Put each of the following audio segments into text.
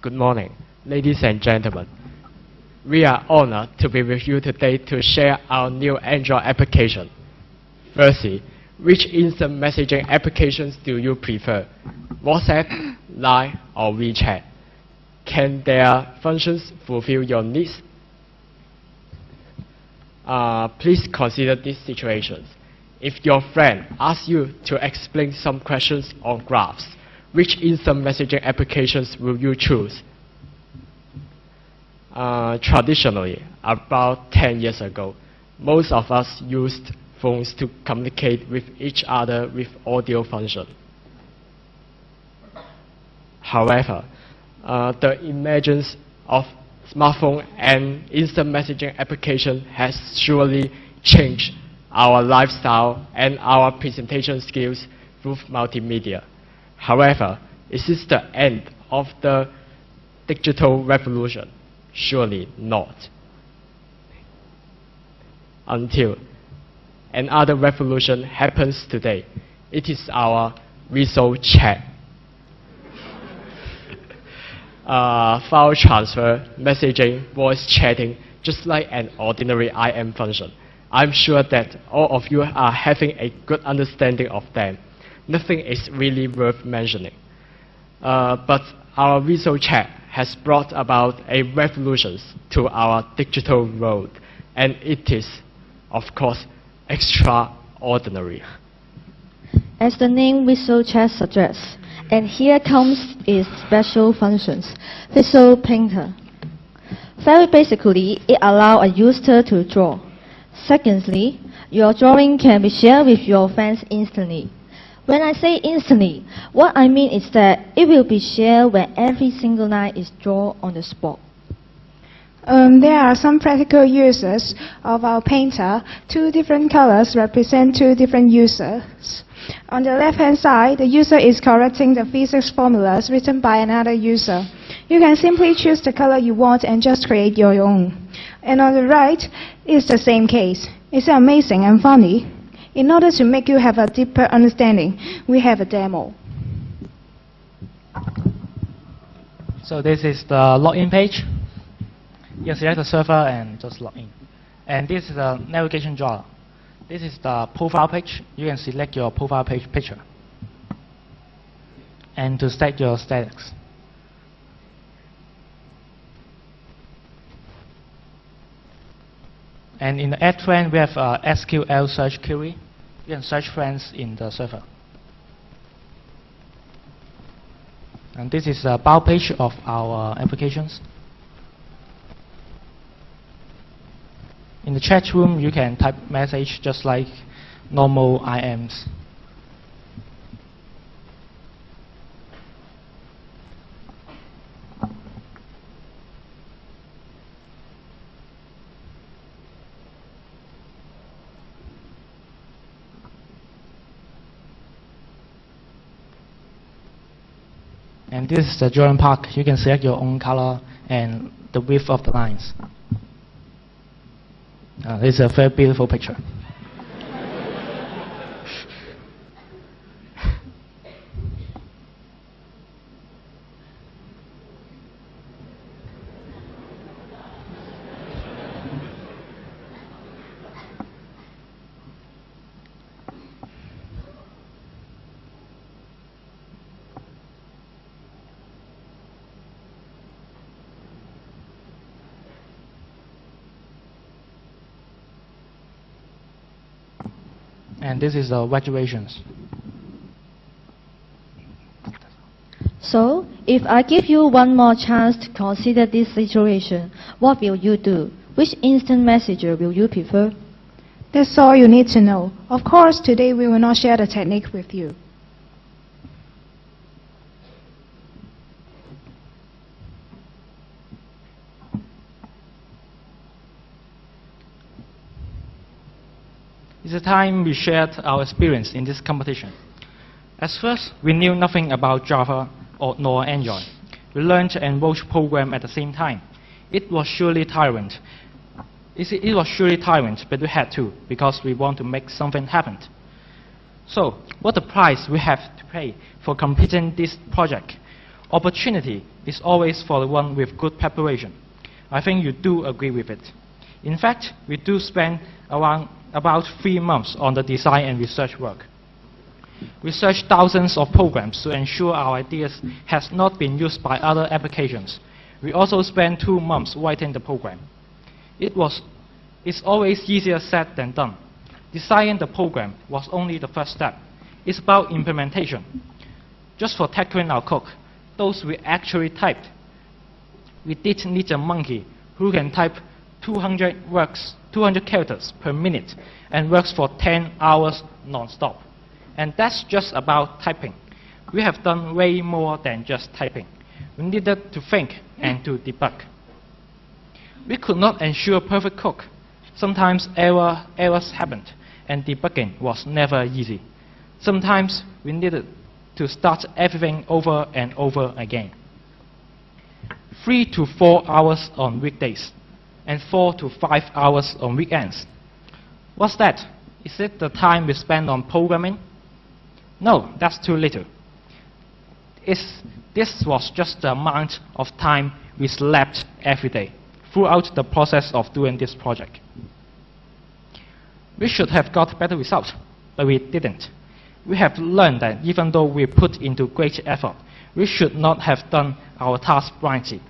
Good morning, ladies and gentlemen. We are honored to be with you today to share our new Android application. Firstly, which instant messaging applications do you prefer? WhatsApp, Line, or WeChat? Can their functions fulfill your needs? Please consider these situations. If your friend asks you to explain some questions on graphs, which instant messaging applications will you choose? Traditionally, about 10 years ago, most of us used phones to communicate with each other with audio function. However, the emergence of smartphone and instant messaging application has surely changed our lifestyle and our presentation skills through multimedia. However, is this the end of the digital revolution? Surely not. Until another revolution happens today. It is our visual chat. File transfer, messaging, voice chatting, just like an ordinary IM function. I'm sure that all of you are having a good understanding of them. Nothing is really worth mentioning. But our visual chat has brought about a revolution to our digital world, and it is, of course, extraordinary. As the name Visual Chat suggests, and here comes its special functions, Visual Painter. Very basically, it allows a user to draw. Secondly, your drawing can be shared with your friends instantly. When I say instantly, what I mean is that it will be shared when every single line is drawn on the spot. There are some practical uses of our painter. Two different colors represent two different users. On the left-hand side, the user is correcting the physics formulas written by another user. You can simply choose the color you want and just create your own. And on the right, it's the same case. It's amazing and funny. In order to make you have a deeper understanding, we have a demo. So this is the login page. You select the server and just log in. And this is the navigation drawer. This is the profile page. You can select your profile page picture. And to set your status. And in the add friend, we have SQL search query. You can search friends in the server. And this is the about page of our applications. In the chat room, you can type message just like normal IMs. And this is the drawing part. You can select your own color and the width of the lines. This is a very beautiful picture. And this is the graduations. So, if I give you one more chance to consider this situation, what will you do? Which instant messenger will you prefer? That's all you need to know. Of course, today we will not share the technique with you. It's the time we shared our experience in this competition. At first, we knew nothing about Java nor Android. We learned and wrote program at the same time. It was surely tiring. But we had to, because we want to make something happen. So, what the price we have to pay for completing this project? Opportunity is always for the one with good preparation. I think you do agree with it. In fact, we do spend about 3 months on the design and research work. We search thousands of programs to ensure our ideas has not been used by other applications. We also spend 2 months writing the program. It's always easier said than done. Designing the program was only the first step. It's about implementation. Just for tackling our code, those we actually typed, we did need a monkey who can type 200 characters per minute and works for 10 hours non-stop. And that's just about typing. We have done way more than just typing. We needed to think and to debug. We could not ensure perfect code. Sometimes errors happened, and debugging was never easy. Sometimes we needed to start everything over and over again. 3 to 4 hours on weekdays, and 4 to 5 hours on weekends. What's that? Is it the time we spend on programming? No, that's too little. This was just the amount of time we slept every day throughout the process of doing this project. We should have got better results, but we didn't. We have learned that even though we put into great effort, we should not have done our task blindly.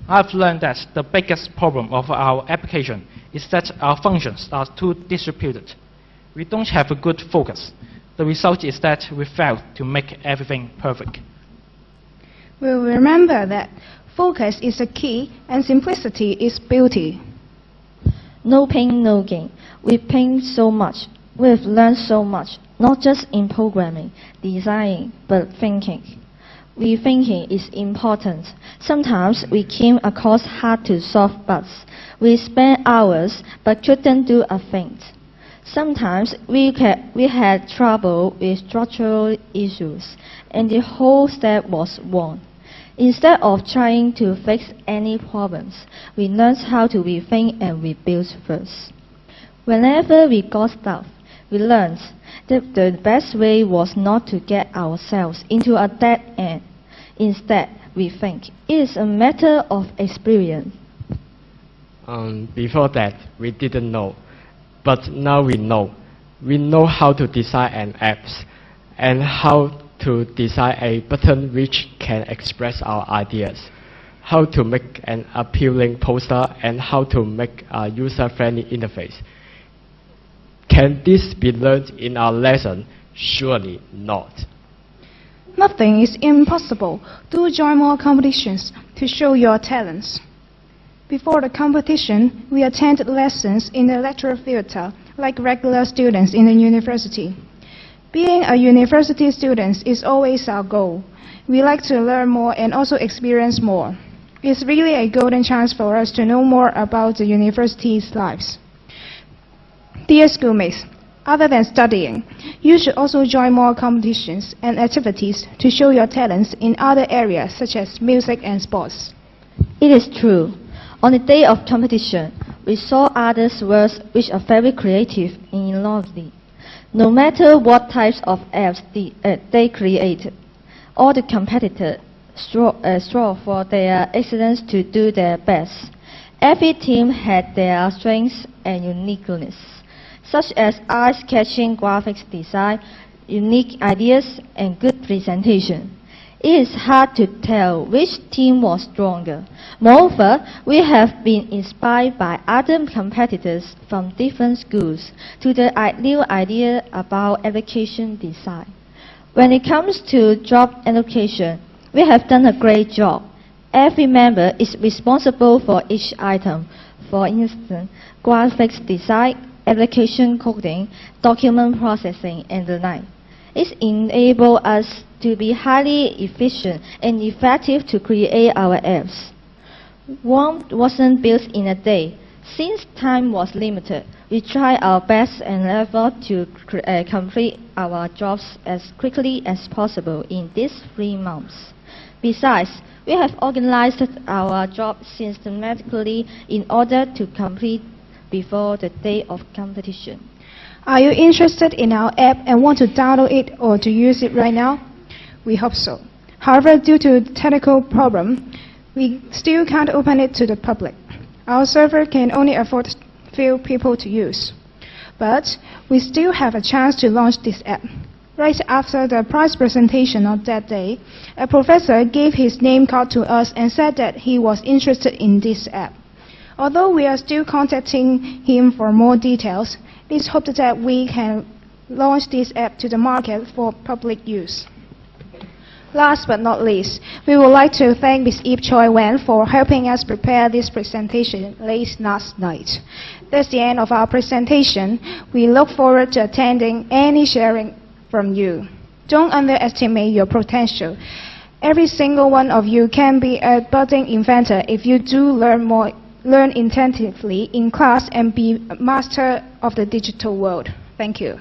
I've learned that the biggest problem of our application is that our functions are too distributed. We don't have a good focus. The result is that we fail to make everything perfect. We'll remember that focus is the key and simplicity is beauty. No pain, no gain. We pain so much. We've learned so much, not just in programming, designing, but thinking. Rethinking is important. Sometimes we came across hard-to-solve bugs. We spent hours but couldn't do a thing. Sometimes we had trouble with structural issues, and the whole step was wrong. Instead of trying to fix any problems, we learned how to rethink and rebuild first. Whenever we got stuck, we learned that the best way was not to get ourselves into a dead end. Instead, we think it is a matter of experience. Before that, we didn't know. But now we know. We know how to design an app and how to design a button which can express our ideas, how to make an appealing poster, and how to make a user-friendly interface. Can this be learned in our lesson? Surely not. Nothing is impossible. Do join more competitions to show your talents. Before the competition, we attended lessons in the lecture theater like regular students in the university. Being a university student is always our goal. We like to learn more and also experience more. It's really a golden chance for us to know more about the university's lives. Dear schoolmates, other than studying, you should also join more competitions and activities to show your talents in other areas such as music and sports. It is true. On the day of competition, we saw others' works which are very creative and innovative. No matter what types of apps they created, all the competitors strove for their excellence to do their best. Every team had their strengths and uniqueness, such as eye-catching graphics design, unique ideas, and good presentation. It is hard to tell which team was stronger. Moreover, we have been inspired by other competitors from different schools to the ideal idea about application design. When it comes to job allocation, we have done a great job. Every member is responsible for each item. For instance, graphics design, application coding, document processing, and the like. It enables us to be highly efficient and effective to create our apps. One wasn't built in a day. Since time was limited, we tried our best and effort to complete our jobs as quickly as possible in these 3 months. Besides, we have organized our job systematically in order to complete before the day of competition. Are you interested in our app and want to download it or to use it right now? We hope so. However, due to technical problem, we still can't open it to the public. Our server can only afford few people to use. But we still have a chance to launch this app. Right after the prize presentation on that day, a professor gave his name card to us and said that he was interested in this app. Although we are still contacting him for more details, let's hope that we can launch this app to the market for public use. Last but not least, we would like to thank Ms. Ip Choi Wen for helping us prepare this presentation late last night. That's the end of our presentation. We look forward to attending any sharing from you. Don't underestimate your potential. Every single one of you can be a budding inventor if you do learn intensively in class and be a master of the digital world. Thank you.